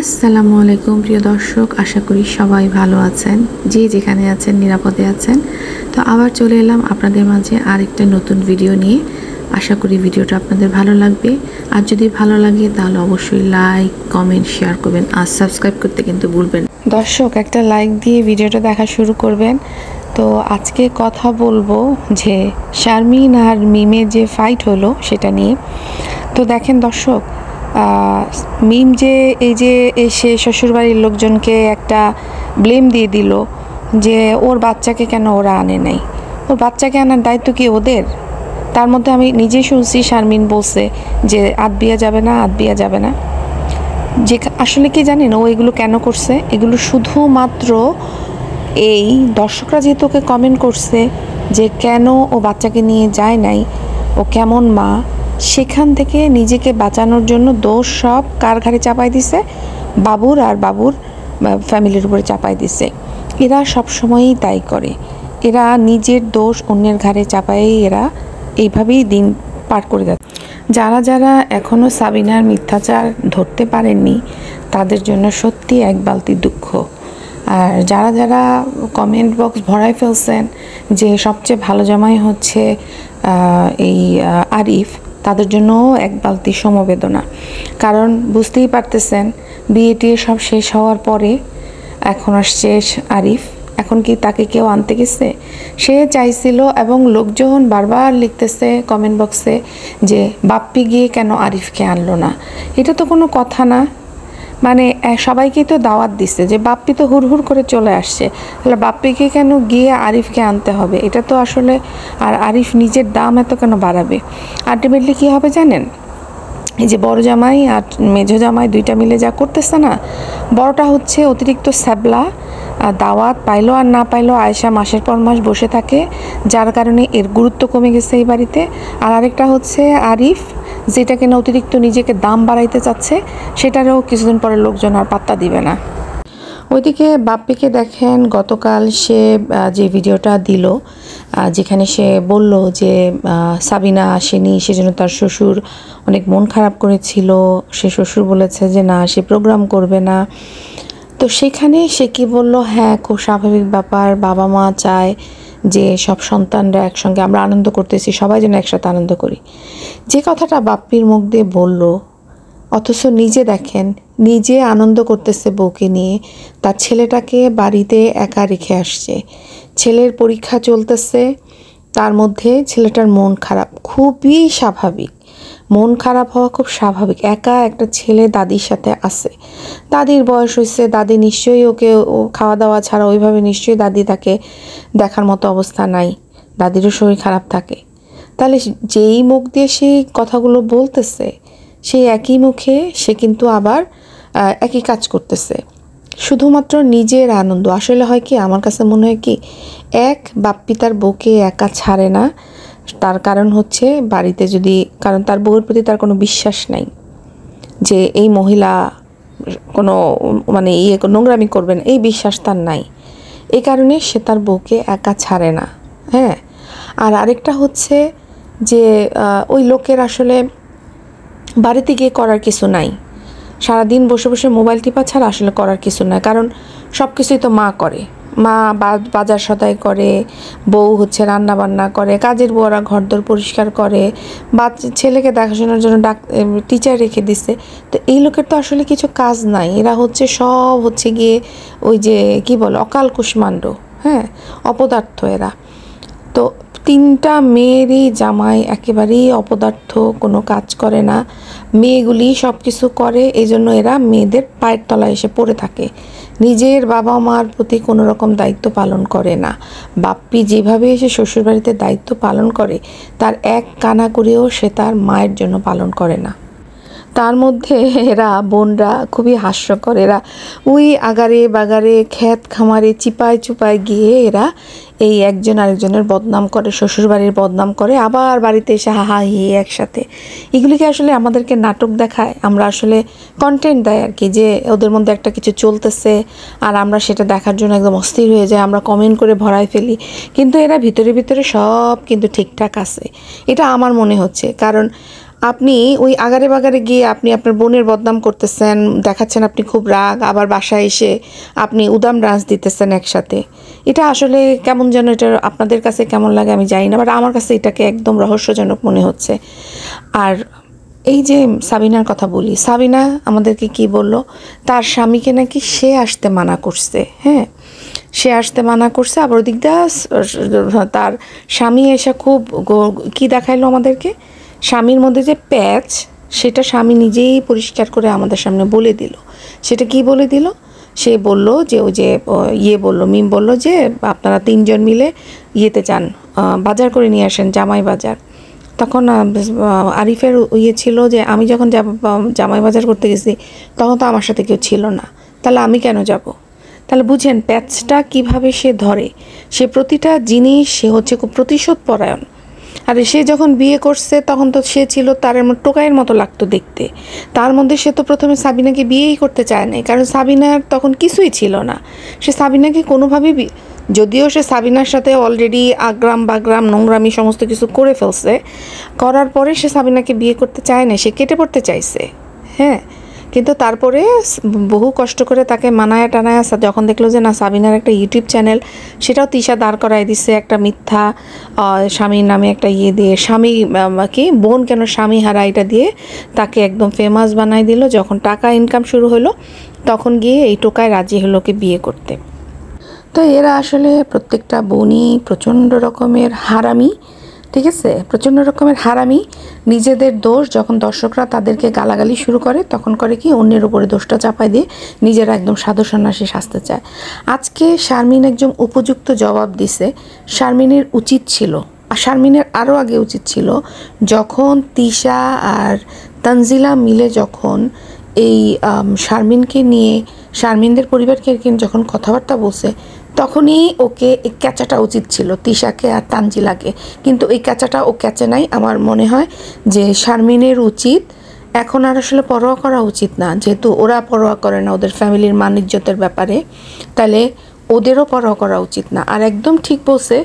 আসসালামু আলাইকুম প্রিয় দর্শক, আশা করি সবাই ভালো আছেন, যে যেখানে আছেন নিরাপদে আছেন। তো আবার চলে এলাম আপনাদের মাঝে আরেকটা নতুন ভিডিও নিয়ে। আশা করি ভিডিওটা আপনাদের ভালো লাগবে। আর যদি ভালো লাগে তাহলে অবশ্যই লাইক, কমেন্ট, শেয়ার করবেন আর সাবস্ক্রাইব করতে কিন্তু ভুলবেন। দর্শক একটা লাইক দিয়ে ভিডিওটা দেখা শুরু করবেন। তো আজকে কথা বলবো যে শারমিন আর মিমের যে ফাইট হলো সেটা নিয়ে। তো দেখেন দর্শক, মিম যে এই যে এসে শ্বশুরবাড়ির লোকজনকে একটা ব্লেম দিয়ে দিল যে ওর বাচ্চাকে কেন ওরা আনে নাই, ওর বাচ্চাকে আনার দায়িত্ব কি ওদের? তার মধ্যে আমি নিজেই শুনছি শারমিন বলছে যে আদবিয়া যাবে না, আদবিয়া যাবে না। যে আসলে কি জানেন ও এগুলো কেন করছে? এগুলো শুধুমাত্র এই দর্শকরা যেহেতু ওকে কমেন্ট করছে যে কেন ও বাচ্চাকে নিয়ে যায় নাই, ও কেমন মা, সেখান থেকে নিজেকে বাঁচানোর জন্য দোষ সব কার ঘাড়ে চাপাই দিছে? বাবুর আর বাবুর ফ্যামিলির উপরে চাপাই দিছে। এরা সবসময়ই তাই করে, এরা নিজের দোষ অন্যের ঘাড়ে চাপাই এরা এইভাবেই দিন পার করে যাচ্ছে। যারা যারা এখনও সাবিনার মিথ্যাচার ধরতে পারেননি তাদের জন্য সত্যি এক বালতি দুঃখ। আর যারা যারা কমেন্ট বক্স ভরাই ফেলছেন যে সবচেয়ে ভালো জামাই হচ্ছে এই আরিফ, তাদের জন্যও এক বালতি সমবেদনা। কারণ বুঝতেই পারতেছেন বিয়েটি সব শেষ হওয়ার পরে এখন আসছে আরিফ। এখন কি তাকে কেউ আনতে গেছে? সে চাইছিল, এবং লোকজন বারবার লিখতেছে কমেন্ট বক্সে যে বাপ্পি গিয়ে কেন আরিফকে আনলো না। এটা তো কোনো কথা না। মানে সবাইকেই তো দাওয়াত দিচ্ছে যে বাপ্পি তো হুড় করে চলে আসছে, তাহলে বাপ্পিকে কেন গিয়ে আরিফকে আনতে হবে? এটা তো আসলে, আর আরিফ নিজের দাম এত কেন বাড়াবে? আলটিমেটলি কী হবে জানেন? এই যে বড় জামাই আর মেঝো জামাই দুইটা মিলে যা করতেছে না, বড়টা হচ্ছে অতিরিক্ত স্যাবলা, দাওয়াত পাইলো আর না পাইলো আয়েশা মাসের পর মাস বসে থাকে, যার কারণে এর গুরুত্ব কমে গেছে এই বাড়িতে। আর আরেকটা হচ্ছে আরিফ, যেটা কিনা অতিরিক্ত নিজেকে দাম বাড়াইতে চাচ্ছে, সেটারও কিছুদিন পরে লোকজন আর পাত্তা দিবে না। ওইদিকে বাপ্পিকে দেখেন, গতকাল সে যে ভিডিওটা দিল যেখানে সে বলল যে সাবিনা আসেনি, সেজন্য তার শ্বশুর অনেক মন খারাপ করেছিল। সে শ্বশুর বলেছে যে না, সে প্রোগ্রাম করবে না। তো সেখানে সে কি বলল, হ্যাঁ খুব স্বাভাবিক ব্যাপার, বাবা মা চায় যে সব সন্তানরা একসঙ্গে আমরা আনন্দ করতেছি, সবাই যেন একসাথে আনন্দ করি। যে কথাটা বাপ্পির মুখ দিয়ে বলল, অথচ নিজে দেখেন নিজে আনন্দ করতেছে বউকে নিয়ে, তার ছেলেটাকে বাড়িতে একা রেখে আসছে। ছেলের পরীক্ষা চলতেছে, তার মধ্যে ছেলেটার মন খারাপ, খুবই স্বাভাবিক। মন খারাপ হওয়া খুব স্বাভাবিক। একা একটা ছেলে দাদির সাথে আছে, দাদির বয়স হয়েছে, দাদি নিশ্চয়ই ওকে খাওয়া দাওয়া ছাড়া ওইভাবে নিশ্চয়ই দাদি তাকে দেখার মতো অবস্থা নাই, দাদিরও শরীর খারাপ থাকে। তাহলে যেই মুখ দিয়ে সেই কথাগুলো বলতেছে, সেই একই মুখে সে কিন্তু আবার একই কাজ করতেছে, শুধুমাত্র নিজের আনন্দ। আসলে হয় কি, আমার কাছে মনে হয় কি, বাপ্পি তার বউকে একা ছাড়ে না, তার কারণ হচ্ছে বাড়িতে যদি, কারণ তার বউয়ের প্রতি তার কোনো বিশ্বাস নাই যে এই মহিলা কোনো মানে নোংরামি করবেন, এই বিশ্বাস তার নাই। এই কারণে সে তার বউকে একা ছাড়ে না। হ্যাঁ, আর আরেকটা হচ্ছে যে ওই লোকের আসলে বাড়িতে গিয়ে করার কিছু নাই, সারাদিন বসে বসে মোবাইল টিপা ছাড়া আসলে করার কিছু নাই। কারণ সব কিছুই তো মা করে, মা বাজার সদাই করে, বউ হচ্ছে রান্না বান্না করে, কাজের বউরা ঘরদোর পরিষ্কার করে, ছেলেকে দেখাশোনার জন্য টিচার রেখে দিছে। তো এই লোকের তো আসলে কিছু কাজ নাই, এরা হচ্ছে সব হচ্ছে গিয়ে ওই যে কি বলে অকাল কুষ্মাণ্ড, হ্যাঁ অপদার্থ এরা। তো তিনটা মেয়েরই জামাই একেবারেই অপদার্থ, কোনো কাজ করে না, মেয়েগুলি সব কিছু করে। এই জন্য এরা মেয়েদের পায়ের তলায় এসে পড়ে থাকে, নিজের বাবা মার প্রতি কোনো রকম দায়িত্ব পালন করে না। বাপ্পি যেভাবে এসে শ্বশুরবাড়িতে দায়িত্ব পালন করে, তার এক কানা করেও সে তার মায়ের জন্য পালন করে না। তার মধ্যে এরা বোনরা খুবই হাস্যকর। এরা ওই আগারে বাগারে ক্ষেত খামারে চিপায় চুপায় গিয়ে এরা এই একজন আরেকজনের বদনাম করে, শ্বশুরবাড়ির বদনাম করে, আবার বাড়িতে এসে হাহা হি একসাথে। এগুলিকে আসলে আমাদেরকে নাটক দেখায়, আমরা আসলে কন্টেন্ট দেয় আর কি, যে ওদের মধ্যে একটা কিছু চলতেছে আর আমরা সেটা দেখার জন্য একদম অস্থির হয়ে যাই, আমরা কমেন্ট করে ভরাই ফেলি। কিন্তু এরা ভিতরে ভিতরে সব কিন্তু ঠিকঠাক আছে, এটা আমার মনে হচ্ছে। কারণ আপনি ওই আগারে বাগারে গিয়ে আপনি আপনার বোনের বদনাম করতেছেন, দেখাচ্ছেন আপনি খুব রাগ, আবার বাসায় এসে আপনি উদাম ডান্স দিতেছেন একসাথে। এটা আসলে কেমন যেন, এটা আপনাদের কাছে কেমন লাগে আমি জানি না, বাট আমার কাছে এটাকে একদম রহস্যজনক মনে হচ্ছে। আর এই যে সাবিনার কথা বলি, সাবিনা আমাদেরকে কি বলল, তার স্বামীকে নাকি সে আসতে মানা করছে। হ্যাঁ, সে আসতে মানা করছে, আবার ওদিক দিয়ে তার স্বামী এসে খুব কি দেখাইলো আমাদেরকে, স্বামীর মধ্যে যে প্যাচ, সেটা স্বামী নিজেই পরিষ্কার করে আমাদের সামনে বলে দিল। সেটা কি বলে দিল, সে বলল যে ওই যে মিম বলল যে আপনারা 3 জন মিলে ইয়েতে যান, বাজার করে নিয়ে আসেন, জামাই বাজার। তখন আরিফের ছিল যে আমি যখন জামাই বাজার করতে গেছি তখন তো আমার সাথে কেউ ছিল না, তাহলে আমি কেন যাব। তাহলে বুঝেন প্যাচটা কিভাবে সে ধরে, সে প্রতিটা জিনিস সে হচ্ছে খুব প্রতিশোধ পরায়ণ। আর সে যখন বিয়ে করছে তখন তো সে ছিল তার টোকাইয়ের মতো লাগতো দেখতে। তার মধ্যে সে তো প্রথমে সাবিনাকে বিয়েই করতে চায় নাই, কারণ সাবিনার তখন কিছুই ছিল না। সে সাবিনাকে কোনোভাবেই যদিও সে সাবিনার সাথে অলরেডি আগ্রাম বাগ্রাম নোংরামি সমস্ত কিছু করে ফেলছে, করার পরে সে সাবিনাকে বিয়ে করতে চায় না, সে কেটে পড়তে চাইছে। হ্যাঁ, কিন্তু তারপরে বহু কষ্ট করে তাকে মানায় টানায় যখন দেখলো যে না, সাবিনার একটা ইউটিউব চ্যানেল, সেটাও তিশা দাঁড় করায় দিচ্ছে একটা মিথ্যা স্বামীর নামে একটা দিয়ে, স্বামী কি বোন কেন স্বামী হারা, এটা দিয়ে তাকে একদম ফেমাস বানাই দিল। যখন টাকা ইনকাম শুরু হলো তখন গিয়ে এই টোকায় রাজি হলো ওকে বিয়ে করতে। তো এরা আসলে প্রত্যেকটা বোনই প্রচণ্ড রকমের হারামি, ঠিক আছে, প্রচণ্ড রকমের হারামি। নিজেদের দোষ যখন দর্শকরা তাদেরকে গালাগালি শুরু করে তখন করে কি অন্যের উপরে দোষটা চাপাই দিয়ে নিজেরা একদম সাধু সন্ন্যাসী সাজতে চায়। আজকে শারমিন একজন উপযুক্ত জবাব দিছে। শারমিনের উচিত ছিল, আর শারমিনের আরও আগে উচিত ছিল, যখন তিশা আর তানজিলা মিলে যখন এই শারমিনকে নিয়ে শারমিনদের পরিবারকে যখন কথাবার্তা বলছে তখনই ওকে এই ক্যাচাটা উচিত ছিল, তিশাকে আর তানজিলাকে। কিন্তু এই ক্যাচাটা ও ক্যাচে নাই। আমার মনে হয় যে শারমিনের উচিত এখন আর আসলে পরোয়া করা উচিত না, যেহেতু ওরা পরোয়া করে না ওদের ফ্যামিলির মান ইজ্জতের ব্যাপারে, তাহলে ওদেরও পরোয়া করা উচিত না। আর একদম ঠিক বলছে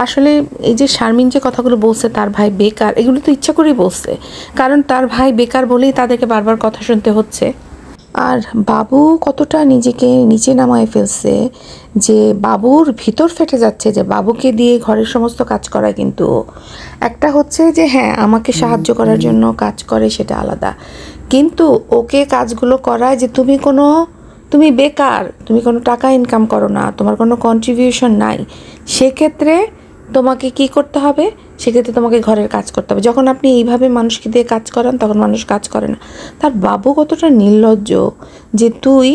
আসলে, এই যে শারমিন যে কথাগুলো বলছে তার ভাই বেকার, এগুলো তো ইচ্ছা করেই বলছে, কারণ তার ভাই বেকার বলেই তাদেরকে বারবার কথা শুনতে হচ্ছে। আর বাবু কতটা নিজেকে নিচে নামায় ফেলছে যে বাবুর ভিতর ফেটে যাচ্ছে যে বাবুকে দিয়ে ঘরের সমস্ত কাজ করায়। কিন্তু একটা হচ্ছে যে হ্যাঁ, আমাকে সাহায্য করার জন্য কাজ করে, সেটা আলাদা, কিন্তু ওকে কাজগুলো করায় যে তুমি বেকার, তুমি কোনো টাকা ইনকাম করো না, তোমার কোনো কন্ট্রিবিউশন নাই, সেক্ষেত্রে তোমাকে কি করতে হবে, সেক্ষেত্রে তোমাকে ঘরের কাজ করতে হবে। যখন আপনি এইভাবে মানুষকে দিয়ে কাজ করান তখন মানুষ কাজ করে না। তার বাবু কতটা নির্লজ্জ যে তুই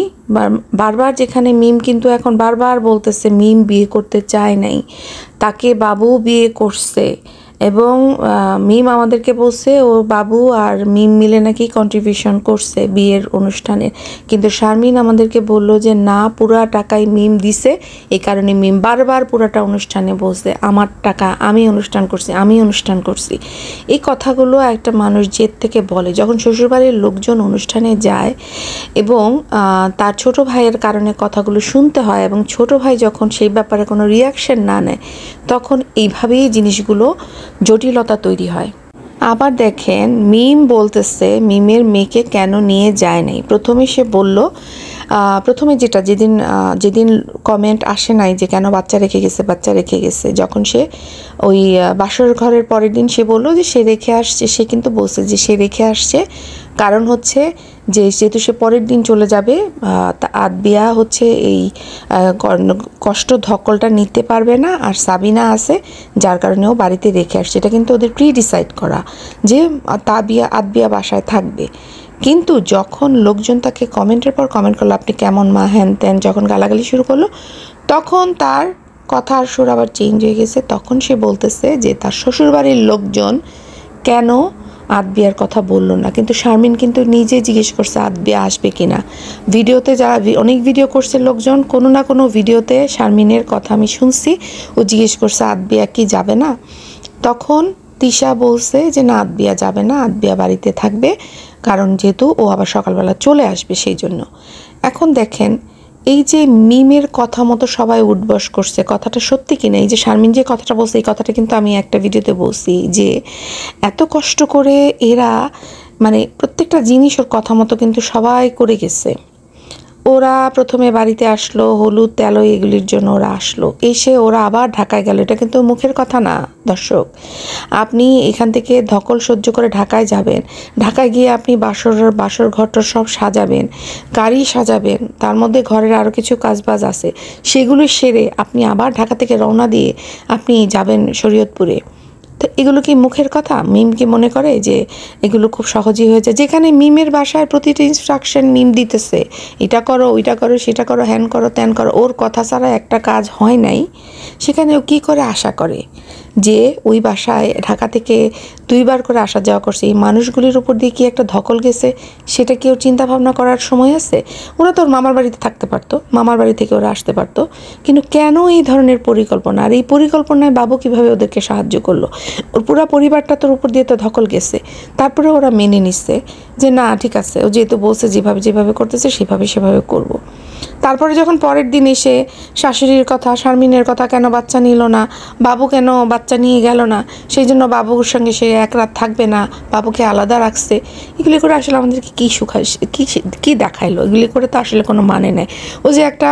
বারবার, যেখানে মিম কিন্তু এখন বারবার বলতেছে মিম বিয়ে করতে চায় নাই, তাকে বাবু বিয়ে করছে, এবং মিম আমাদেরকে বলছে ও বাবু আর মিম মিলে নাকি কন্ট্রিবিউশন করছে বিয়ের অনুষ্ঠানে। কিন্তু শারমিন আমাদেরকে বলল যে না, পুরা টাকাই মিম দিছে, এই কারণে মিম বারবার পুরাটা অনুষ্ঠানে বলছে আমার টাকা, আমি অনুষ্ঠান করছি। এই কথাগুলো একটা মানুষ জেদ থেকে বলে। যখন শ্বশুরবাড়ির লোকজন অনুষ্ঠানে যায় এবং তার ছোট ভাইয়ের কারণে কথাগুলো শুনতে হয়, এবং ছোট ভাই যখন সেই ব্যাপারে কোনো রিয়াকশন না নেয়, তখন এইভাবেই জিনিসগুলো জটিলতা তৈরি হয়। আবার দেখেন, মিম বলতেছে মিমের মেয়েকে কেন নিয়ে যায় নাই। প্রথমে সে বলল, প্রথমে যেদিন কমেন্ট আসে নাই যে কেন বাচ্চা রেখে গেছে, যখন সে ওই বাসর ঘরের পরের দিন সে বলল যে সে রেখে আসছে, সে কিন্তু বলছে যে সে রেখে আসছে কারণ হচ্ছে যে যেহেতু সে পরের দিন চলে যাবে, আদবিয়া হচ্ছে এই কষ্ট ধকলটা নিতে পারবে না, আর সাবিনা আছে যার কারণে ও বাড়িতে রেখে আসছে। এটা কিন্তু ওদের ডিসাইড করা যে আদবিয়া বাসায় থাকবে। কিন্তু যখন লোকজন তাকে কমেন্টের পর কমেন্ট করলো আপনি কেমন মা, হ্যান ত্যান, যখন গালাগালি শুরু করলো, তখন তার কথার সুর আবার চেঞ্জ হয়ে গেছে। তখন সে বলতেছে যে তার শ্বশুরবাড়ির লোকজন কেন আদবিয়ার কথা বললো না। কিন্তু শারমিন কিন্তু নিজে জিজ্ঞেস করছে আদবিয়া আসবে কিনা। ভিডিওতে যারা অনেক ভিডিও করছে লোকজন, কোনো না কোনো ভিডিওতে শারমিনের কথা আমি শুনছি, ও জিজ্ঞেস করছে আদবিয়া কি যাবে না। তখন তিশা বলছে যে না, আদবিয়া যাবে না, আদবিয়া বাড়িতে থাকবে, কারণ যেহেতু ও আবার সকালবেলা চলে আসবে সেই জন্য। এখন দেখেন, এই যে মিমের কথা মতো সবাই উঠবস করছে, কথাটা সত্যি কিনা? এই যে শারমিন যে কথাটা বলছে, এই কথাটা কিন্তু আমি একটা ভিডিওতে বলছি যে এত কষ্ট করে এরা মানে প্রত্যেকটা জিনিস ওর কথা মতো কিন্তু সবাই করে গেছে। ওরা প্রথমে বাড়িতে আসলো, হলুদ তেল এগুলির জন্য ওরা আসলো, এসে ওরা আবার ঢাকায় গেল। এটা কিন্তু মুখের কথা না দর্শক। আপনি এখান থেকে ধকল সহ্য করে ঢাকায় যাবেন, ঢাকায় গিয়ে আপনি বাসর ঘরটা সব সাজাবেন, গাড়ি সাজাবেন, তার মধ্যে ঘরের আরও কিছু কাজবাজ আছে, সেগুলো সেরে আপনি আবার ঢাকা থেকে রওনা দিয়ে আপনি যাবেন শরীয়তপুরে। তো এগুলো কি মুখের কথা? মিম কি মনে করে যে এগুলো খুব সহজেই হয়ে যায়? যেখানে মিমের বাসায় প্রতিটা ইনস্ট্রাকশন মিম দিতেছে, এটা করো, ওইটা করো, সেটা করো, হ্যান করো, ত্যান করো, ওর কথা ছাড়া একটা কাজ হয় নাই, সেখানে ও কী করে আশা করে যে ওই বাসায় ঢাকা থেকে 2 বার করে আসা যাওয়া করছে, এই মানুষগুলির উপর দিয়ে কি একটা ধকল গেছে সেটা কি ওর চিন্তা ভাবনা করার সময় আছে? ওরা তো ওর মামার বাড়িতে থাকতে পারতো, মামার বাড়ি থেকে ওরা আসতে পারতো, কিন্তু কেন এই ধরনের পরিকল্পনা? আর এই পরিকল্পনায় বাবু কিভাবে ওদেরকে সাহায্য করলো? ওর পুরো পরিবারটা তোর উপর দিয়ে তো ধকল গেছে, তারপরে ওরা মেনে নিচ্ছে যে না ঠিক আছে, ও যেহেতু বলছে যেভাবে করতেছে সেভাবে করব। তারপরে যখন পরের দিন এসে শাশুড়ির কথা, শারমিনের কথা, কেন বাচ্চা নিল না, বাবু কেন বাচ্চা নিয়ে গেল না, সেই জন্য বাবুর সঙ্গে সে এক রাত থাকবে না, বাবুকে আলাদা রাখছে, এগুলি করে আসলে আমাদেরকে কী কী দেখাইলো? এগুলি করে তো আসলে কোনো মানে নেই। ও যে একটা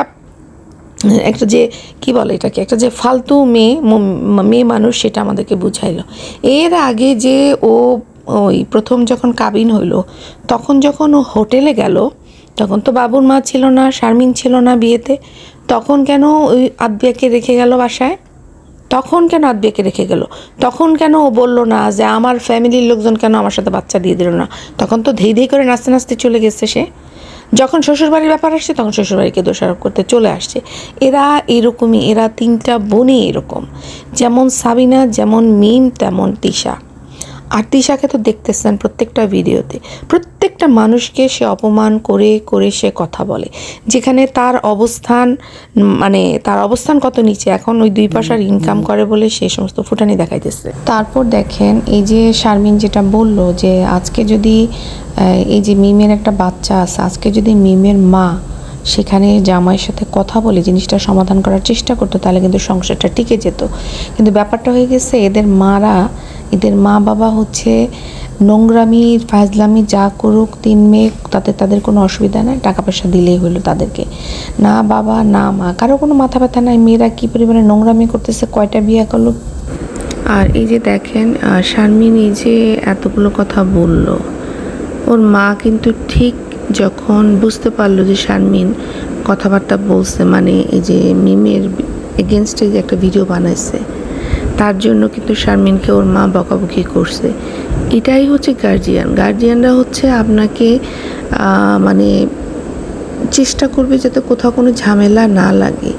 যে কি বলে এটাকে, একটা যে ফালতু মেয়ে মানুষ, সেটা আমাদেরকে বুঝাইলো। এর আগে যে ও ওই প্রথম যখন কাবিন হইলো, তখন যখন ও হোটেলে গেল, তখন তো বাবুর মা ছিল না, শারমিন ছিল না বিয়েতে, তখন কেন ওই আদ্বিয়াকে রেখে গেল বাসায়? তখন কেন আদ্বিয়াকে রেখে গেল? তখন কেন ও বললো না যে আমার ফ্যামিলির লোকজন কেন আমার সাথে বাচ্চা দিয়ে দিল না? তখন তো ধেই করে নাচতে চলে গেছে সে। যখন শ্বশুরবাড়ির ব্যাপার আসছে তখন শ্বশুরবাড়িকে দোষারোপ করতে চলে আসছে। এরা এরকমই, এরা 3টা বোনই এরকম, যেমন সাবিনা, যেমন মিম, তেমন তিশা। আর তিশাকে তো দেখতেছেন প্রত্যেকটা ভিডিওতে, প্রত্যেকটা মানুষকে সে অপমান করে সে কথা বলে, যেখানে তার অবস্থান তার অবস্থান কত নিচে। এখন ওই 2 পয়সার ইনকাম করে বলে সে সমস্ত ফুটানি দেখাইতেছে। তারপর দেখেন এই যে শারমিন যেটা বলল যে আজকে যদি এই যে মিমের একটা বাচ্চা আছে, আজকে যদি মিমের মা সেখানে জামাইয়ের সাথে কথা বলে জিনিসটা সমাধান করার চেষ্টা করতো, তাহলে কিন্তু সংসারটা টিকে যেত। কিন্তু ব্যাপারটা হয়ে গেছে, এদের মা বাবা হচ্ছে নোংরামি ফাজলামি যা করুক 3 মেয়ে, তাদের কোনো অসুবিধা নাই, টাকা পয়সা দিলেই হলো তাদেরকে। না বাবা না মা, কারো কোনো মাথা ব্যথা নাই, মেয়েরা কী পরিমাণে নোংরামি করতেছে, কয়টা বিয়ে করলো। আর এই যে দেখেন শারমিন এই যে এতগুলো কথা বলল, ওর মা কিন্তু ঠিক যখন বুঝতে পারলো যে শারমিন কথাবার্তা বলছে, মানে এই যে মিমের এগেনস্টে যে একটা ভিডিও বানাইছে, তার জন্য কিন্তু শারমিনকে ওর মা বকাবকি করছে। এটাই হচ্ছে গার্জিয়ানরা হচ্ছে আপনাকে চেষ্টা করবে যাতে কোথাও কোনো ঝামেলা না লাগে।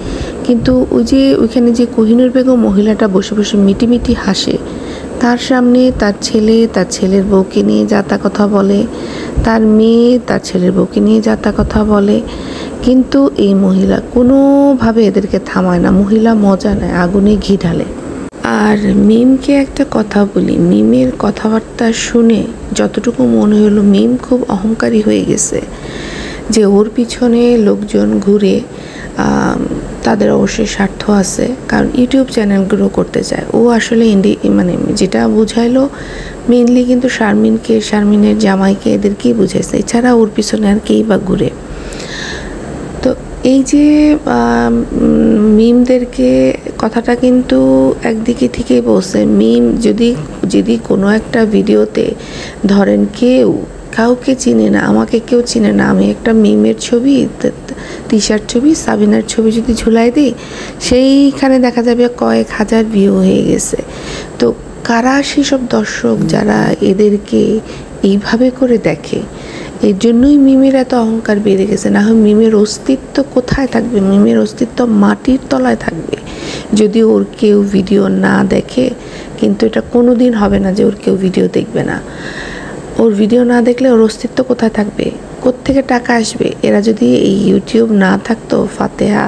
কিন্তু ওই যে ওইখানে যে কোহিনুর বেগম মহিলাটা বসে বসে মিটিমিটি হাসে, তার সামনে তার ছেলের বউকে নিয়ে যাতা কথা বলে, তার মেয়ে তার ছেলের বউকে নিয়ে যাতা কথা বলে, কিন্তু এই মহিলা কোনোভাবে এদেরকে থামায় না। মহিলা মজা নেয়, আগুনে ঘি ঢালে। আর মিমকে একটা কথা বলি, মিমের কথাবার্তা শুনে যতটুকু মনে হলো মিম খুব অহংকারী হয়ে গেছে, যে ওর পিছনে লোকজন ঘুরে, তাদের অবশ্যই স্বার্থ আছে, কারণ ইউটিউব চ্যানেল গ্রো করতে চায়। ও আসলে যেটা বুঝাইলো মেনলি কিন্তু শারমিনের জামাইকে, এদেরকেই বুঝাইছে, এছাড়া ওর পিছনে আর কেই বা ঘুরে। তো এই যে মিমদেরকে কথাটা কিন্তু একদিকে থেকেই বলছে। মিম যদি কোনো একটা ভিডিওতে ধরেন কাউকে চিনে না, আমাকে কেউ চিনে না, আমি একটা মিমের ছবি, তিশার ছবি, সাবিনার ছবি যদি ঝুলাই দিই, সেইখানে দেখা যাবে কয়েক হাজার ভিউ হয়ে গেছে। তো কারা সেসব দর্শক যারা এদেরকে এইভাবে করে দেখে? এর জন্যই মিমের এত অহংকার বেড়ে গেছে। না হয় মিমের অস্তিত্ব কোথায় থাকবে? মিমের অস্তিত্ব মাটির তলায় থাকবে যদি ওর কেউ ভিডিও না দেখে। কিন্তু এটা কোনো দিন হবে না যে ওর কেউ ভিডিও দেখবে না। ওর ভিডিও না দেখলে ওর অস্তিত্ব কোথায় থাকবে? কোত্থেকে টাকা আসবে? এরা যদি এই ইউটিউব না থাকতো, ফাতেহা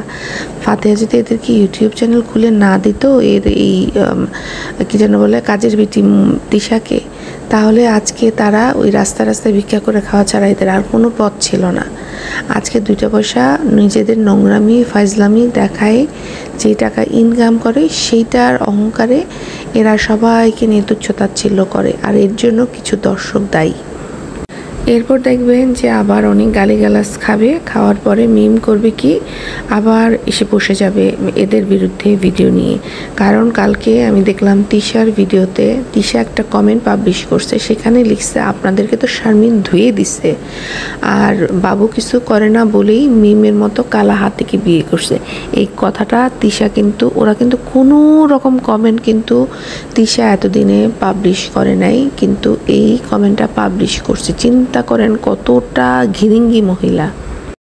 যদি এদেরকে ইউটিউব চ্যানেল খুলে না দিত, এর এই কী যেন বলে কাজের বিটি তিশাকে, তাহলে আজকে তারা ওই রাস্তায় ভিক্ষা করে খাওয়া ছাড়া এদের আর কোনো পথ ছিল না। আজকে 2টা পয়সা নিজেদের নোংরামি ফাইজলামি দেখায় যে টাকা ইনকাম করে, সেইটার অহংকারে এরা সবাইকে নিয়ে তুচ্ছ-তাচ্ছিল্য করে, আর এর জন্য কিছু দর্শক দায়ী। এরপর দেখবেন যে আবার অনেক গালিগালাজ খাবে, খাওয়ার পরে মিম করবে কি আবার এসে বসে যাবে এদের বিরুদ্ধে ভিডিও নিয়ে। কারণ কালকে আমি দেখলাম তিশার ভিডিওতে তিশা একটা কমেন্ট পাবলিশ করছে, সেখানে লিখছে আপনাদেরকে তো শারমিন ধুয়ে দিছে, আর বাবু কিছু করে না বলেই মিমের মতো কালা হাতিকে বিয়ে করছে। এই কথাটা তিশা কিন্তু, ওরা কিন্তু কোনো রকম কমেন্ট কিন্তু তিশা এতদিনে পাবলিশ করে নাই, কিন্তু এই কমেন্টটা পাবলিশ করছে। চিন্তা করেন কতটা ঘিরিঙ্গি মহিলা।